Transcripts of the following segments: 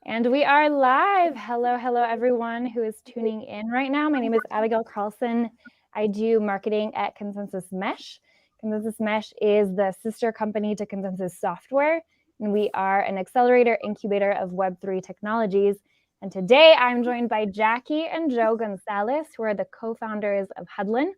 And we are live. Hello, everyone who is tuning in right now. My name is Abigail Carlson. I do marketing at ConsenSys Mesh. ConsenSys Mesh is the sister company to ConsenSys Software, and we are an accelerator incubator of Web3 technologies. And today I'm joined by Jackie and Joe Gonzalez, who are the co-founders of Huddln.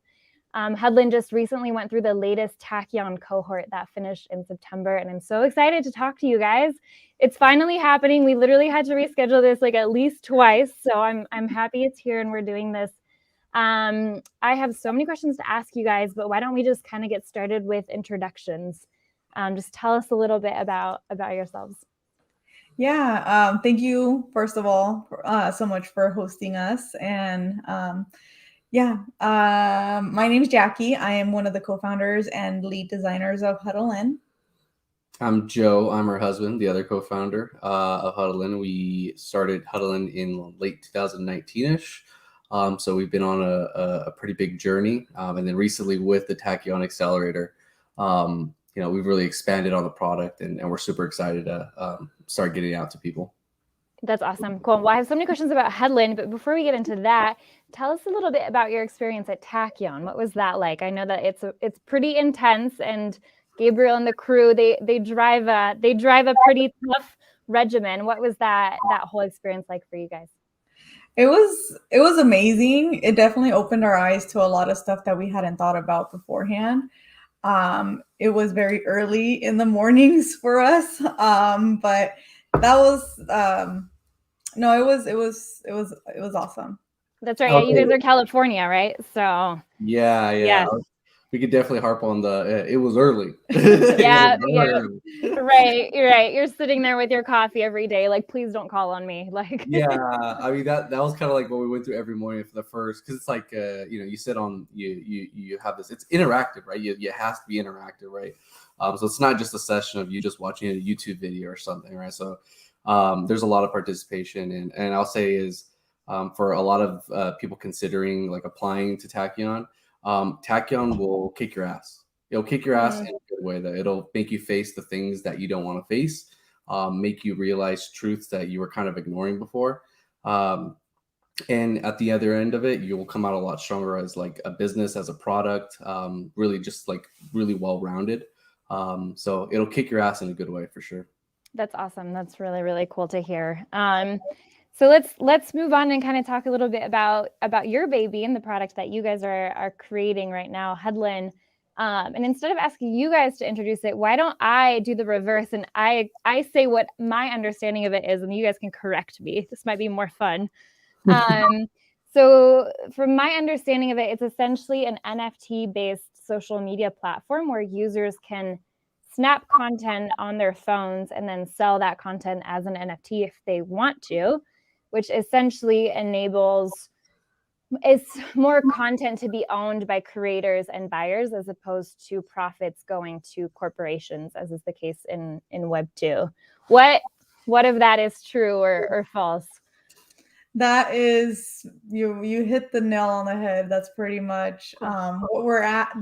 Huddln just recently went through the latest Tachyon cohort that finished in September, and I'm so excited to talk to you guys. It's finally happening. We literally had to reschedule this like at least twice, so I'm happy it's here and we're doing this. I have so many questions to ask you guys, but why don't we just kind of get started with introductions? Just tell us a little bit about yourselves. Yeah, thank you, first of all, so much for hosting us. And my name is Jackie. I am one of the co-founders and lead designers of Huddln. I'm Joe. I'm her husband, the other co-founder of Huddln. We started Huddln in late 2019-ish. So we've been on a pretty big journey. And then recently with the Tachyon accelerator, we've really expanded on the product and we're super excited to start getting it out to people. That's awesome. Cool. Well, I have so many questions about Huddln, but before we get into that, tell us a little bit about your experience at Tachyon. What was that like? I know that it's pretty intense, and Gabriel and the crew, they drive a pretty tough regimen. What was that whole experience like for you guys? It was amazing. It definitely opened our eyes to a lot of stuff that we hadn't thought about beforehand. It was very early in the mornings for us, but that was it was awesome. That's right. Yeah, you guys are California, right? So yeah. We could definitely harp on it was early. Yeah. Right. You're right. You're sitting there with your coffee every day. Like, please don't call on me. Like, yeah. I mean, that was kind of like what we went through every morning for the first, because it's like, you sit on, you have this, it's interactive, right? It has to be interactive, right? So it's not just a session of you just watching a YouTube video or something, right? So there's a lot of participation, and I'll say is for a lot of people considering like applying to Tachyon, Tachyon will kick your ass. It'll kick your ass in a good way. That it'll make you face the things that you don't want to face, make you realize truths that you were kind of ignoring before. And at the other end of it, you will come out a lot stronger as like a business, as a product, really just like really well-rounded. So it'll kick your ass in a good way for sure. That's awesome. That's really, really cool to hear. So let's move on and kind of talk a little bit about your baby and the product that you guys are creating right now, Huddln. And instead of asking you guys to introduce it, why don't I do the reverse and I say what my understanding of it is, and you guys can correct me. This might be more fun. So from my understanding of it, it's essentially an NFT-based social media platform where users can snap content on their phones and then sell that content as an NFT if they want to, which essentially enables it's more content to be owned by creators and buyers as opposed to profits going to corporations, as is the case in Web 2. What of that is true or false? That is, you hit the nail on the head. That's pretty much what we're at.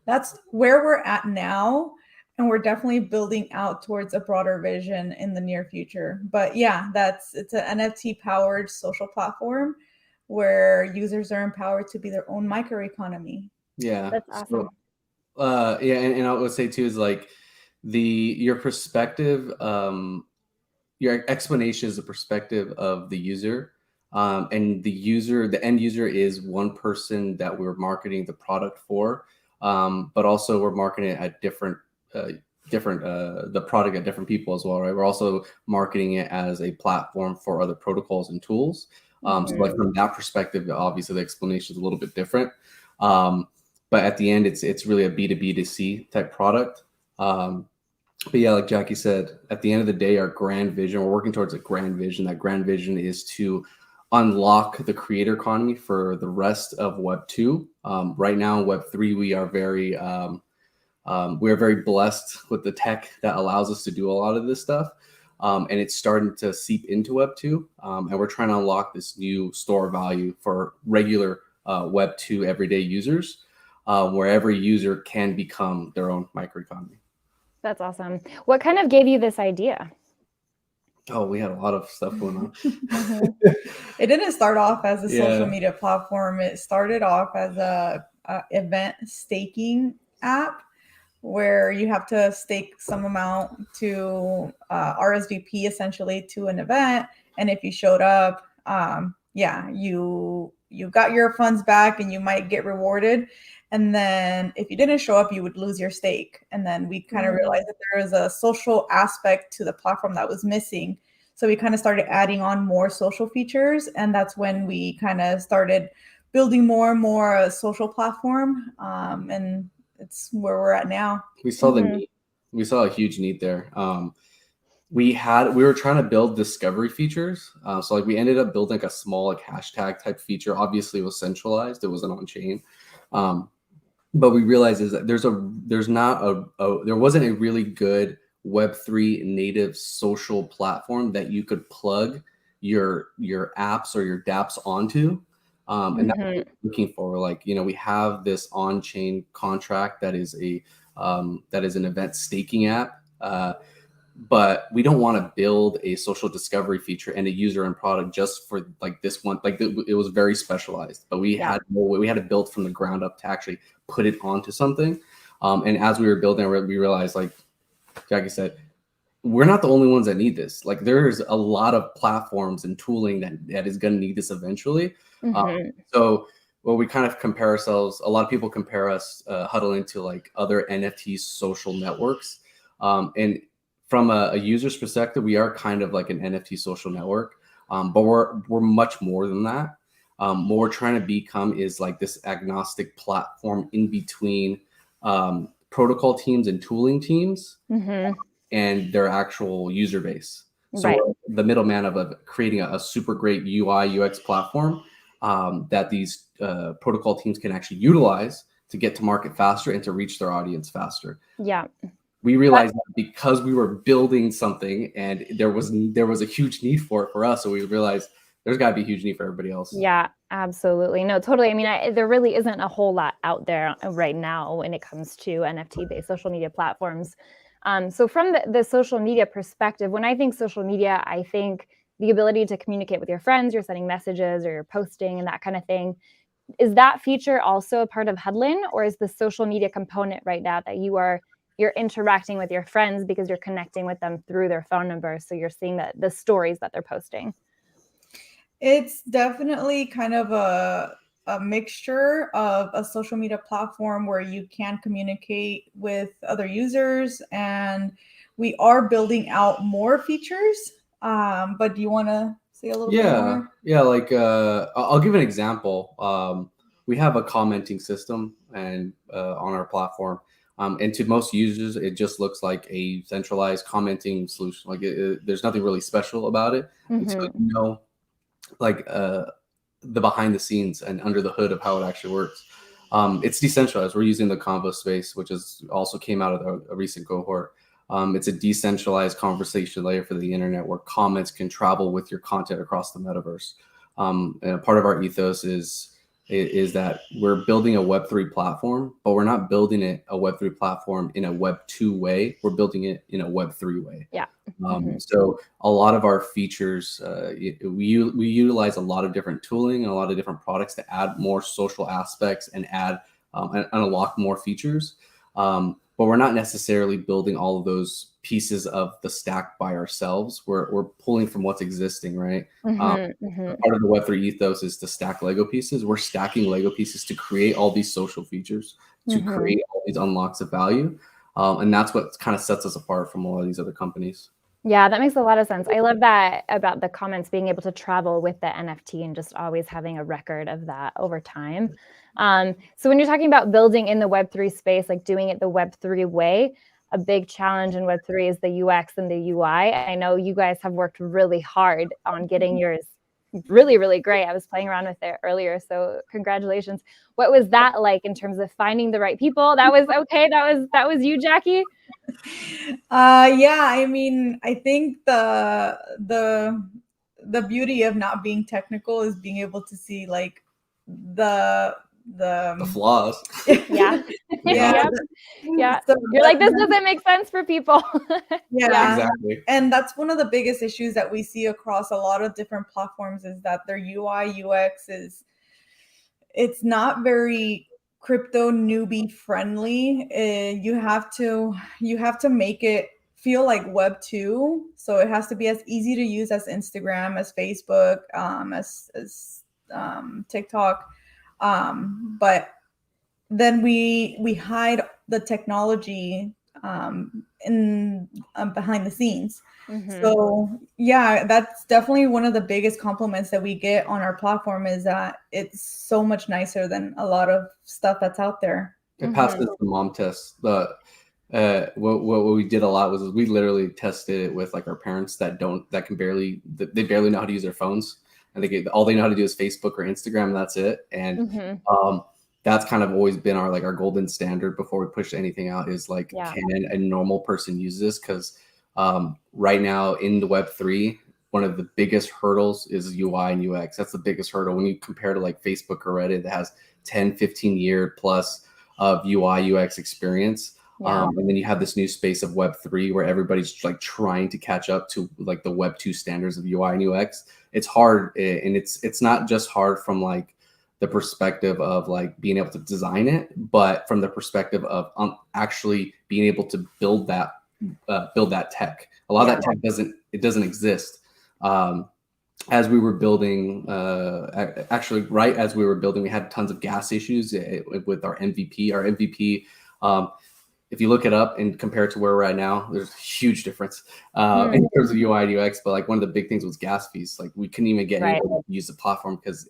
That's where we're at now. And we're definitely building out towards a broader vision in the near future. But yeah, it's an NFT powered social platform where users are empowered to be their own microeconomy. Yeah, that's awesome. So, and I would say too is like your perspective, your explanation is the perspective of the user, and the end user is one person that we're marketing the product for, but also we're marketing it at the product at different people as well, right? We're also marketing it as a platform for other protocols and tools. So like from that perspective, obviously the explanation is a little bit different. But at the end, it's really a B2B2C type product. But yeah, like Jackie said, at the end of the day, our grand vision, we're working towards a grand vision. That grand vision is to unlock the creator economy for the rest of Web 2. Right now in Web 3, we are very blessed with the tech that allows us to do a lot of this stuff. And it's starting to seep into Web 2. And we're trying to unlock this new store value for regular Web 2 everyday users, where every user can become their own microeconomy. That's awesome. What kind of gave you this idea? Oh, we had a lot of stuff going on. It didn't start off as a social Yeah. media platform. It started off as a event staking app where you have to stake some amount to RSVP essentially to an event, and if you showed up, you got your funds back, and you might get rewarded. And then if you didn't show up, you would lose your stake. And then we kind of realized that there was a social aspect to the platform that was missing. So we kind of started adding on more social features, and that's when we kind of started building more and more a social platform. And it's where we're at now. We saw the need. We saw a huge need there. We were trying to build discovery features. So like we ended up building like a small like hashtag type feature. Obviously it was centralized. It wasn't on chain. But we realized is that there wasn't a really good Web3 native social platform that you could plug your apps or your dApps onto. And that's what we're looking for. Like, we have this on-chain contract that is an event staking app. But we don't want to build a social discovery feature and a user and product just for like this one. Like it was very specialized, but we had to build from the ground up to actually put it onto something. And as we were building, we realized, like Jackie said, we're not the only ones that need this. Like there's a lot of platforms and tooling that is going to need this eventually. So we kind of compare ourselves. A lot of people compare us Huddln to like other NFT social networks, and from a user's perspective, we are kind of like an NFT social network, but we're much more than that. What we're trying to become is like this agnostic platform in between protocol teams and tooling teams and their actual user base. So we're the middleman of creating a super great UI UX platform that these protocol teams can actually utilize to get to market faster and to reach their audience faster. Yeah. We realized that because we were building something and there was a huge need for it for us. So we realized there's got to be a huge need for everybody else. Yeah, absolutely. No, totally. I mean, there really isn't a whole lot out there right now when it comes to NFT-based social media platforms. So from the social media perspective, when I think social media, I think the ability to communicate with your friends, you're sending messages or you're posting and that kind of thing. Is that feature also a part of Huddln, or is the social media component right now that you're interacting with your friends because you're connecting with them through their phone number, so you're seeing the stories that they're posting? It's definitely kind of a mixture of a social media platform where you can communicate with other users, and we are building out more features. But do you want to say a little bit more? Yeah, like I'll give an example. We have a commenting system and on our platform. And to most users, it just looks like a centralized commenting solution. Like there's nothing really special about it until like the behind the scenes and under the hood of how it actually works. It's decentralized. We're using the Convo space, which is also came out of a recent cohort. It's a decentralized conversation layer for the internet where comments can travel with your content across the metaverse. And a part of our ethos is that we're building a Web3 platform, but we're not building it a Web3 platform in a Web2 way. We're building it in a Web3 way. Yeah. So a lot of our features, we utilize a lot of different tooling and a lot of different products to add more social aspects and add and unlock more features. But we're not necessarily building all of those pieces of the stack by ourselves. We're pulling from what's existing, right? Part of the Web3 ethos is to stack Lego pieces. We're stacking Lego pieces to create all these social features, to create all these unlocks of value. And that's what kind of sets us apart from a lot of these other companies. Yeah, that makes a lot of sense. I love that about the comments being able to travel with the NFT and just always having a record of that over time. So when you're talking about building in the Web3 space, like doing it the Web3 way, a big challenge in Web3 is the UX and the UI. I know you guys have worked really hard on getting yours really, really great. I was playing around with it earlier, so congratulations. What was that like in terms of finding the right people? That was okay. That was you, Jackie? Yeah, I mean, I think the beauty of not being technical is being able to see like the the flaws. Yeah. Yeah. Yeah. So You're like, this doesn't make sense for people. yeah, Exactly. and that's one of the biggest issues that we see across a lot of different platforms is that their UI UX is it's not very crypto newbie friendly. You have to make it feel like Web 2, so it has to be as easy to use as Instagram, as Facebook, as TikTok, but then we hide the technology in behind the scenes. Mhm. So yeah, that's definitely one of the biggest compliments that we get on our platform is that it's so much nicer than a lot of stuff that's out there. It passes the mom test. What we did a lot was we literally tested it with like our parents that they barely know how to use their phones, and all they know how to do is Facebook or Instagram, and that's it. And that's kind of always been our golden standard before we push anything out is like, can a normal person use this? Because right now in the Web3, one of the biggest hurdles is UI and UX. That's the biggest hurdle when you compare to like Facebook or Reddit that has 10, 15 year plus of UI UX experience. And then you have this new space of Web3 where everybody's like trying to catch up to like the Web2 standards of UI and UX. It's hard, and it's not just hard from like the perspective of like being able to design it, but from the perspective of actually being able to build that tech. A lot of that tech doesn't exist. As we were building, actually, right as we were building, we had tons of gas issues with our MVP. Our MVP, if you look it up and compare it to where we're at now, there's a huge difference in terms of UI and UX. But like one of the big things was gas fees. Like we couldn't even get anybody to use the platform because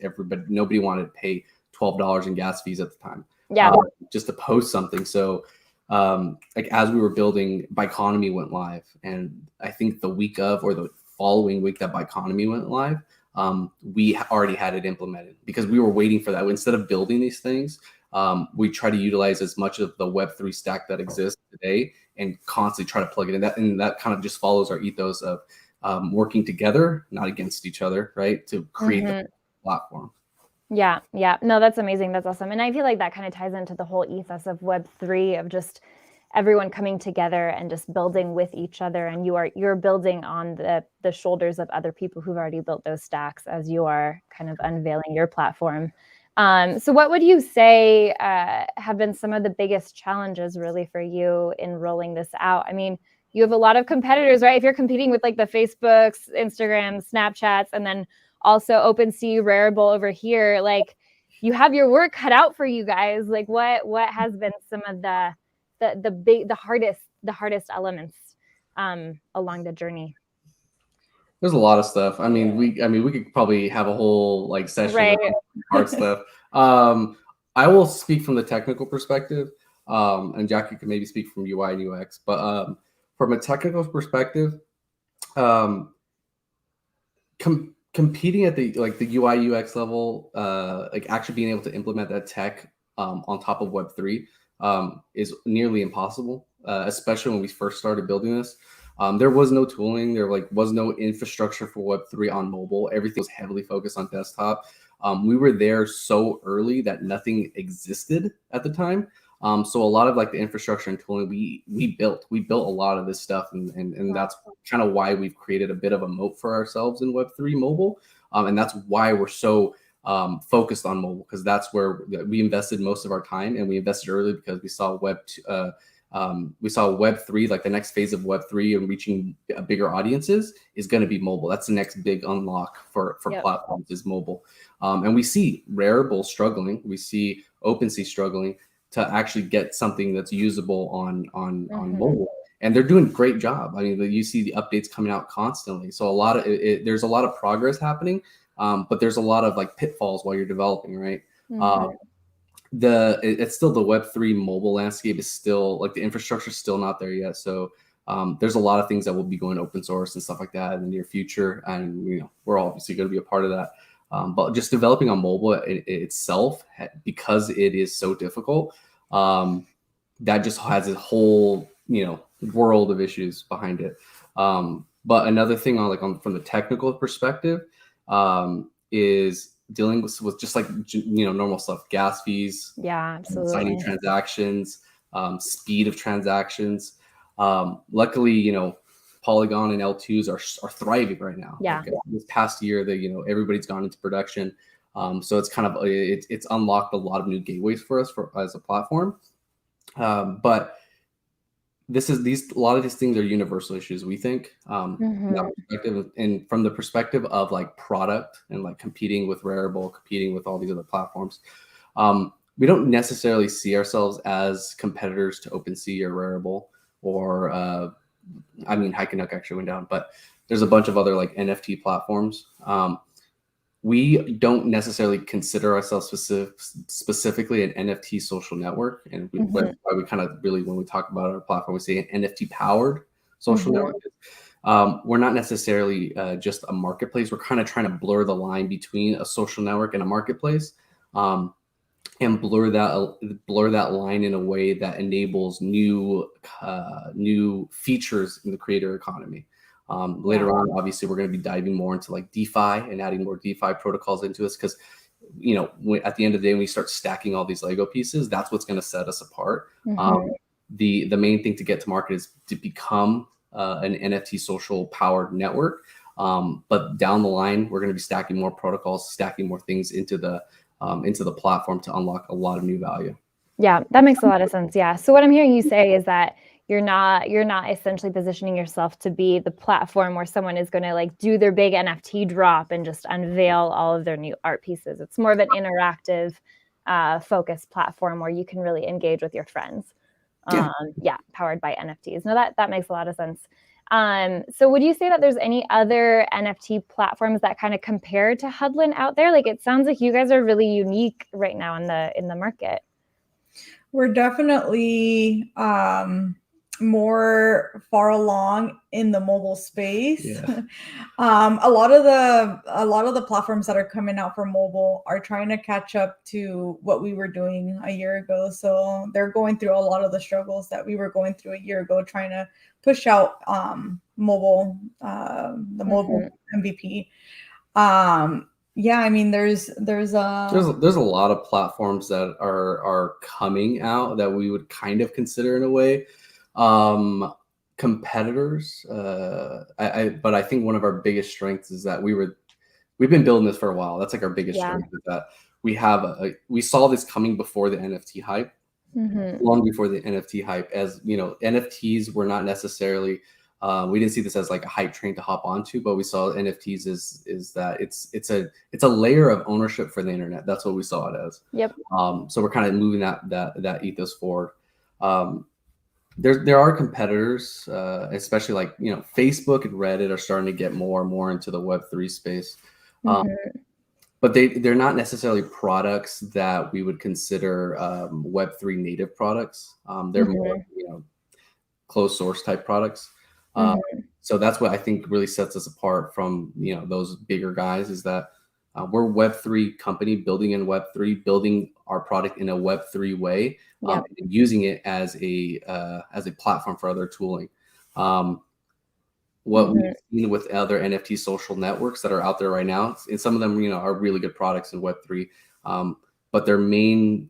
nobody wanted to pay $12 in gas fees at the time. Just to post something. So like as we were building, Biconomy went live, and I think the week of or the following week that Biconomy went live, we already had it implemented because we were waiting for that. Instead of building these things, we try to utilize as much of the Web3 stack that exists today and constantly try to plug it in. That kind of just follows our ethos of working together, not against each other, right? To create the platform. Yeah. No, that's amazing. That's awesome. And I feel like that kind of ties into the whole ethos of Web3 of just everyone coming together and just building with each other. And you're building on the shoulders of other people who've already built those stacks as you are kind of unveiling your platform. So what would you say have been some of the biggest challenges really for you in rolling this out? I mean, you have a lot of competitors, right? If you're competing with like the Facebooks, Instagrams, Snapchats, and then also OpenSea, Rarible over here, like you have your work cut out for you guys. Like what has been some of the hardest elements along the journey? There's a lot of stuff. I mean, we could probably have a whole like session of hard stuff. I will speak from the technical perspective, and Jackie can maybe speak from UI and UX. But from a technical perspective, competing at the UI UX level, like actually being able to implement that tech on top of Web3 is nearly impossible, especially when we first started building this. There was no tooling. There was no infrastructure for Web3 on mobile. Everything was heavily focused on desktop. We were there so early that nothing existed at the time. So a lot of like the infrastructure and tooling we built a lot of this stuff, and that's kind of why we've created a bit of a moat for ourselves in Web3 mobile. And that's why we're so focused on mobile, because that's where we invested most of our time, and we invested early because we saw Web3, like the next phase of Web3 and reaching bigger audiences is going to be mobile. That's the next big unlock for platforms is mobile. And we see Rarible struggling. We see OpenSea struggling to actually get something that's usable on mobile. And they're doing a great job. I mean, you see the updates coming out constantly. So there's a lot of progress happening, but there's a lot of like pitfalls while you're developing, right? It's still the Web3 mobile landscape is still like the infrastructure is still not there yet. So there's a lot of things that will be going open source and stuff like that in the near future, and we're obviously going to be a part of that. But just developing on mobile itself, because it is so difficult, that just has a whole world of issues behind it. But another thing from the technical perspective is dealing with just like, normal stuff, gas fees, Yeah, signing absolutely. transactions, speed of transactions. Luckily, Polygon and L2s are thriving right now. Yeah. Like this past year, that everybody's gone into production, so it's kind of it's unlocked a lot of new gateways for us as a platform. But a lot of these things are universal issues, we think, from that perspective, and from the perspective of like product and like competing with Rarible, competing with all these other platforms. We don't necessarily see ourselves as competitors to OpenSea or Rarible, or Hykenuk actually went down, but there's a bunch of other like NFT platforms. We don't necessarily consider ourselves specifically an NFT social network, and why we kind of really, when we talk about our platform, we say an NFT powered social network. We're not necessarily just a marketplace. We're kind of trying to blur the line between a social network and a marketplace, and blur that line in a way that enables new features in the creator economy. Later on, obviously, we're going to be diving more into like DeFi and adding more DeFi protocols into us, because at the end of the day, when we start stacking all these Lego pieces, that's what's going to set us apart. The main thing to get to market is to become an NFT social powered network. But down the line, we're going to be stacking more protocols, stacking more things into the platform to unlock a lot of new value. Yeah, that makes a lot of sense. Yeah. So what I'm hearing you say is that you're not essentially positioning yourself to be the platform where someone is going to like do their big NFT drop and just unveil all of their new art pieces. It's more of an interactive, focused platform where you can really engage with your friends. Powered by NFTs. No, that makes a lot of sense. So would you say that there's any other NFT platforms that kind of compare to Huddln out there? Like, it sounds like you guys are really unique right now in the market. We're definitely more far along in the mobile space. Yeah. A lot of the platforms that are coming out for mobile are trying to catch up to what we were doing a year ago. So they're going through a lot of the struggles that we were going through a year ago, trying to push out mobile MVP. There's a lot of platforms that are coming out that we would kind of consider in a way competitors. But I think one of our biggest strengths is that we've been building this for a while. That's like our biggest strength, is that we saw this coming before the NFT hype, long before the NFT hype. As NFTs were not necessarily. We didn't see this as like a hype train to hop onto, but we saw NFTs is that it's a layer of ownership for the internet. That's what we saw it as. Yep. So we're kind of moving that ethos forward. There are competitors, especially like Facebook and Reddit are starting to get more and more into the Web3 space, but they're not necessarily products that we would consider Web3 native products. They're more closed source type products. So that's what I think really sets us apart from those bigger guys, is that we're Web3 company building in Web3, building our product in a Web3 way, and using it as a platform for other tooling. What we've seen with other NFT social networks that are out there right now, and some of them are really good products in Web3, but their main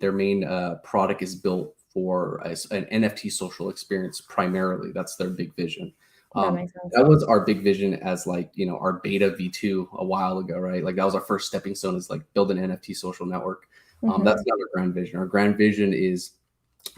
product is built for an NFT social experience primarily. That's their big vision. That makes sense. That was our big vision as like our beta V2 a while ago, right? Like that was our first stepping stone, is like build an NFT social network. That's not our grand vision. Our grand vision is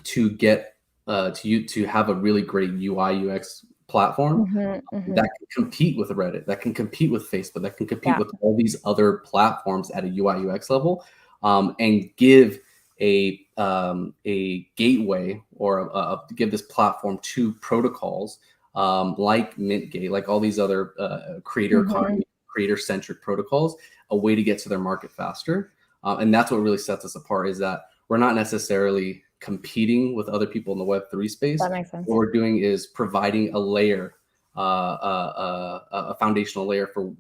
to get to have a really great UI UX platform that can compete with Reddit, that can compete with Facebook, that can compete with all these other platforms at a UI UX level, and give a gateway, or give this platform to protocols like Mintgate, like all these other creator economy, creator centric protocols, a way to get to their market faster. And that's what really sets us apart, is that we're not necessarily competing with other people in the Web3 space. That makes sense. What we're doing is providing a layer, a foundational layer for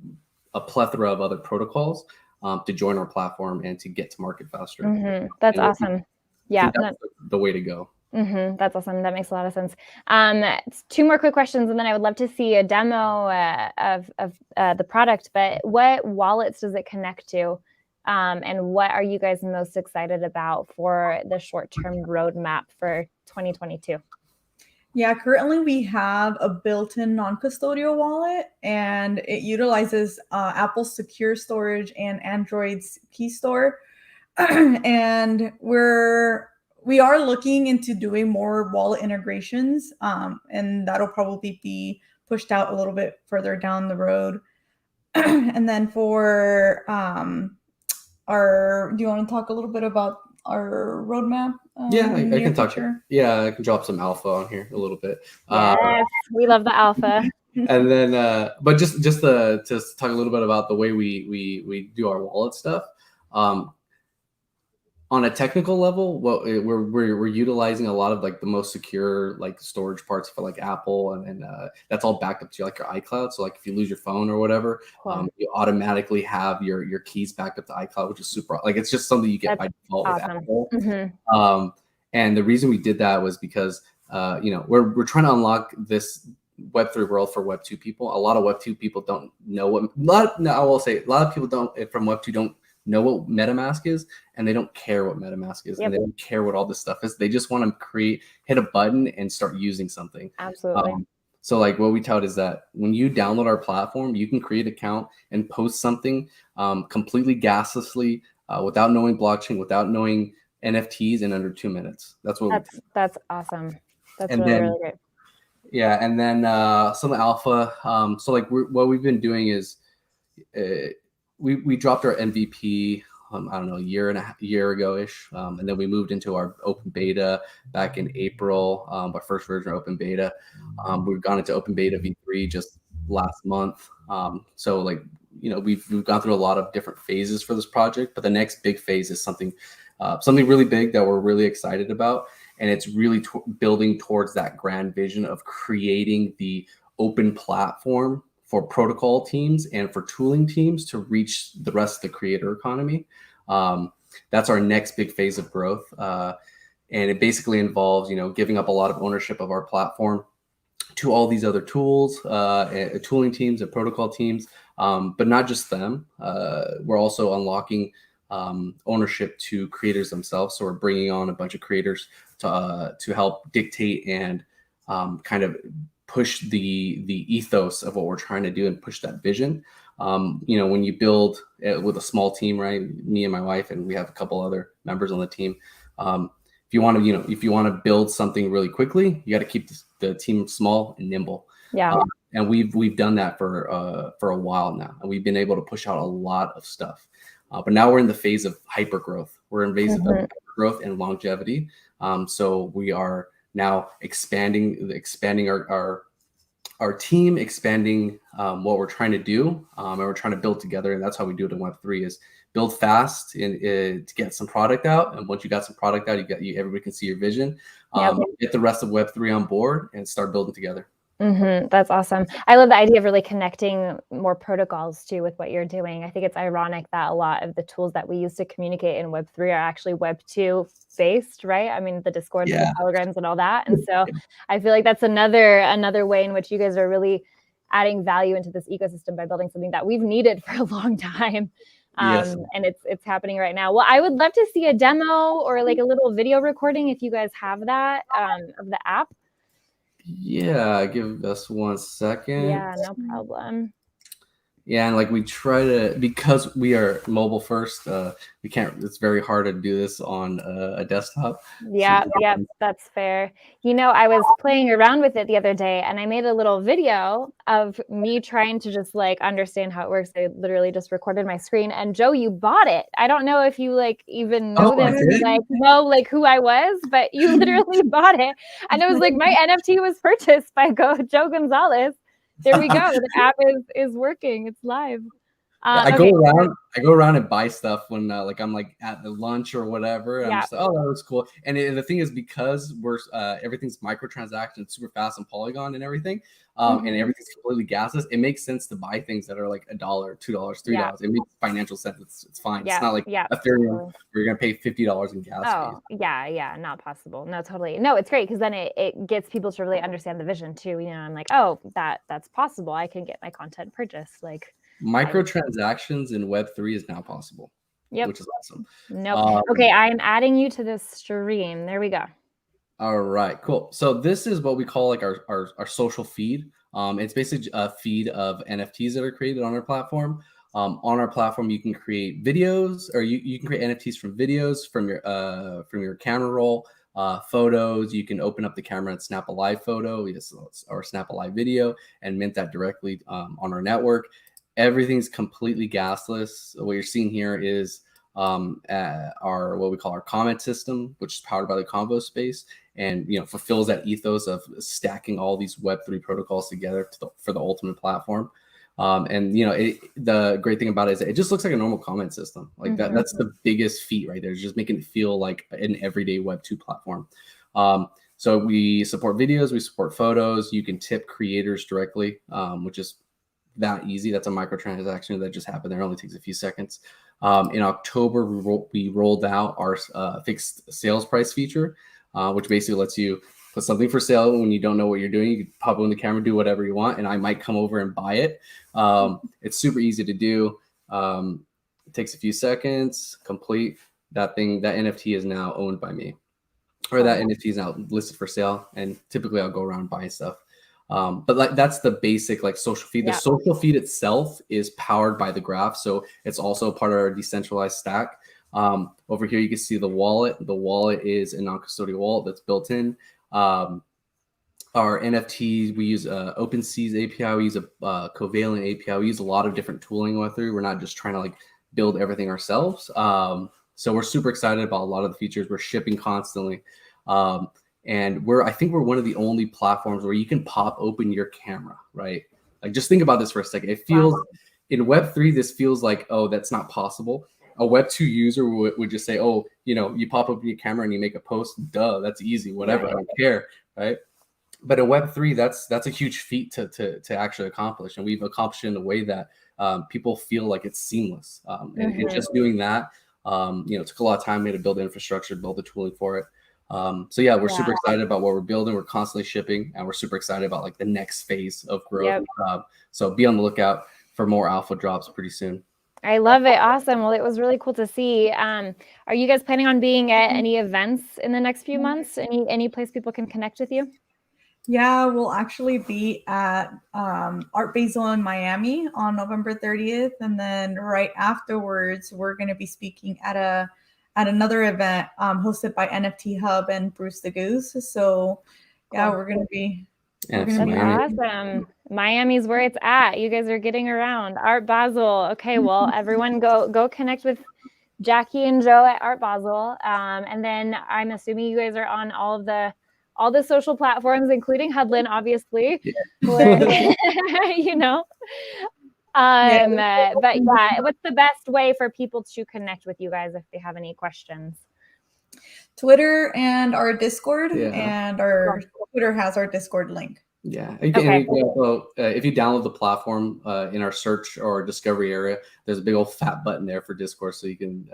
a plethora of other protocols to join our platform and to get to market faster. That's awesome. Yeah, that's the way to go. That's awesome. That makes a lot of sense. 2 more quick questions, and then I would love to see a demo of the product. But what wallets does it connect to? And what are you guys most excited about for the short-term roadmap for 2022? Yeah, currently we have a built-in non-custodial wallet, and it utilizes Apple's secure storage and Android's key store. And we are looking into doing more wallet integrations, and that'll probably be pushed out a little bit further down the road. And then for do you want to talk a little bit about our roadmap? Yeah, in the I near can talk. future? Yeah, I can drop some alpha on here a little bit. Yes, we love the alpha. And then, but just to talk a little bit about the way we do our wallet stuff. On a technical level, what we're utilizing a lot of like the most secure like storage parts for like Apple, and that's all backed up to like your iCloud. So like if you lose your phone or whatever, Cool. you automatically have your keys backed up to iCloud, which is super. Like it's just something you get by default with Apple. Mm-hmm. And the reason we did that was because we're trying to unlock this Web3 world for Web2 people. A lot of Web2 people don't know what. I will say a lot of people from Web2 don't know what MetaMask is, and they don't care what MetaMask is, and they don't care what all this stuff is. They just want to hit a button and start using something. Absolutely. So like what we tout is that when you download our platform, you can create an account and post something completely gaslessly, without knowing blockchain, without knowing NFTs in under 2 minutes. That's awesome. That's and really, then, really great. Yeah, and then some alpha. So like what we've been doing is we dropped our MVP. I don't know, a year ago-ish, and then we moved into our open beta back in April. Our first version of open beta. We've gone into open beta V3 just last month. So like we've gone through a lot of different phases for this project, but the next big phase is something really big that we're really excited about, and it's really building towards that grand vision of creating the open platform for protocol teams and for tooling teams to reach the rest of the creator economy. That's our next big phase of growth. And it basically involves, giving up a lot of ownership of our platform to all these other tools, tooling teams and protocol teams, but not just them. We're also unlocking ownership to creators themselves. So we're bringing on a bunch of creators to help dictate and kind of push the ethos of what we're trying to do and push that vision. When you build with a small team, right? Me and my wife, and we have a couple other members on the team. If you want to build something really quickly, you got to keep the team small and nimble. Yeah. And we've done that for a while now, and we've been able to push out a lot of stuff. But now we're in the phase of hyper growth. We're in phase of hyper growth and longevity. So we are now expanding our team, expanding what we're trying to do, and we're trying to build together. And that's how we do it in Web3: is build fast and to get some product out. And once you got some product out, everybody can see your vision. Get the rest of Web3 on board and start building together. That's awesome. I love the idea of really connecting more protocols too with what you're doing. I think it's ironic that a lot of the tools that we use to communicate in Web3 are actually Web2 based, right? I mean, the Discords, and the Telegrams, and all that. And so I feel like that's another way in which you guys are really adding value into this ecosystem by building something that we've needed for a long time. And it's happening right now. Well, I would love to see a demo or like a little video recording if you guys have that of the app. Yeah, give us 1 second. Yeah, no problem. Yeah, and like we try to, because we are mobile first, we can't. It's very hard to do this on a desktop. Yeah, that's fair. I was playing around with it the other day, and I made a little video of me trying to just like understand how it works. I literally just recorded my screen, and Joe, you bought it. I don't know if you like even know this, know who I was, but you literally bought it, and it was like my NFT was purchased by Joe Gonzalez. There we go. The app is working. It's live. I go around and buy stuff when like I'm like at the lunch or whatever. And I'm just like, oh, that looks cool. And the thing is, because we're everything's microtransactions, super fast and Polygon and everything, and everything's completely gasless, it makes sense to buy things that are like $1, $2, $3. It makes financial sense. It's fine. It's not like Ethereum where you're gonna pay $50 in gas fees. Yeah, not possible. No, totally. No, it's great because then it gets people to really understand the vision too. I'm like, oh, that's possible. I can get my content purchased. Like, microtransactions in Web3 is now possible. Yep. which is awesome. Nope. Okay, I'm adding you to this stream. There we go. All right, cool. So this is what we call like our social feed. It's basically a feed of NFTs that are created on our platform. On our platform, you can create videos, or you can create NFTs from videos, from your camera roll, photos. You can open up the camera and snap a live photo, or snap a live video, and mint that directly on our network. Everything's completely gasless. What you're seeing here is our what we call our comment system, which is powered by the Convo space, and fulfills that ethos of stacking all these Web3 protocols together for the ultimate platform. And the great thing about it is that it just looks like a normal comment system. Like that's the biggest feat right there, is just making it feel like an everyday Web2 platform. So we support videos, we support photos. You can tip creators directly, which is that easy. That's a microtransaction that just happened there. It only takes a few seconds. In October, we rolled out our fixed sales price feature, which basically lets you put something for sale when you don't know what you're doing. You can pop on the camera, do whatever you want, and I might come over and buy it. It's super easy to do. It takes a few seconds, complete. That NFT is now owned by me, or that NFT is now listed for sale, and typically I'll go around buying stuff. But like that's the basic like social feed. The social feed itself is powered by the graph, so it's also part of our decentralized stack. Over here you can see the wallet. The wallet is a non-custodial wallet that's built in. Our NFTs, we use OpenSea's API. We use a Covalent API. We use a lot of different tooling going through. We're not just trying to like build everything ourselves. So we're super excited about a lot of the features. We're shipping constantly. And I think we're one of the only platforms where you can pop open your camera, right? Like just think about this for a second. It feels in Web3, this feels like, oh, that's not possible. A Web2 user would just say, oh, you pop open your camera and you make a post. Duh, that's easy, whatever, I don't care, right? But in Web3, that's a huge feat to actually accomplish. And we've accomplished it in a way that people feel like it's seamless. And just doing that, it took a lot of time. We had to build the infrastructure, build the tooling for it. So yeah, we're super excited about what we're building. We're constantly shipping, and we're super excited about like the next phase of growth. So be on the lookout for more alpha drops pretty soon. I love it. Awesome. Well, it was really cool to see. Are you guys planning on being at any events in the next few months? Any place people can connect with you? Yeah, we'll actually be at Art Basel in Miami on November 30th, and then right afterwards, we're going to be speaking at another event hosted by NFT Hub and Bruce the Goose. So yeah, we're going to be. That's awesome. Miami's where it's at. You guys are getting around. Art Basel. Okay, well, everyone go connect with Jackie and Joe at Art Basel. And then I'm assuming you guys are on all the social platforms, including Huddln, obviously. But yeah, what's the best way for people to connect with you guys if they have any questions? Twitter and our Discord, and our Twitter has our Discord link. Yeah. If you download the platform in our search or discovery area, there's a big old fat button there for Discord, so you can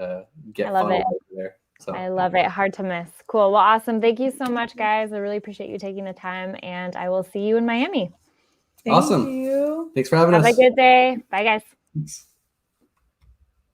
get funneled over there. So I love it. Hard to miss. Cool. Well, awesome. Thank you so much, guys. I really appreciate you taking the time, and I will see you in Miami. Awesome. Thank you. Thanks for having us. Have a good day. Bye, guys. Thanks.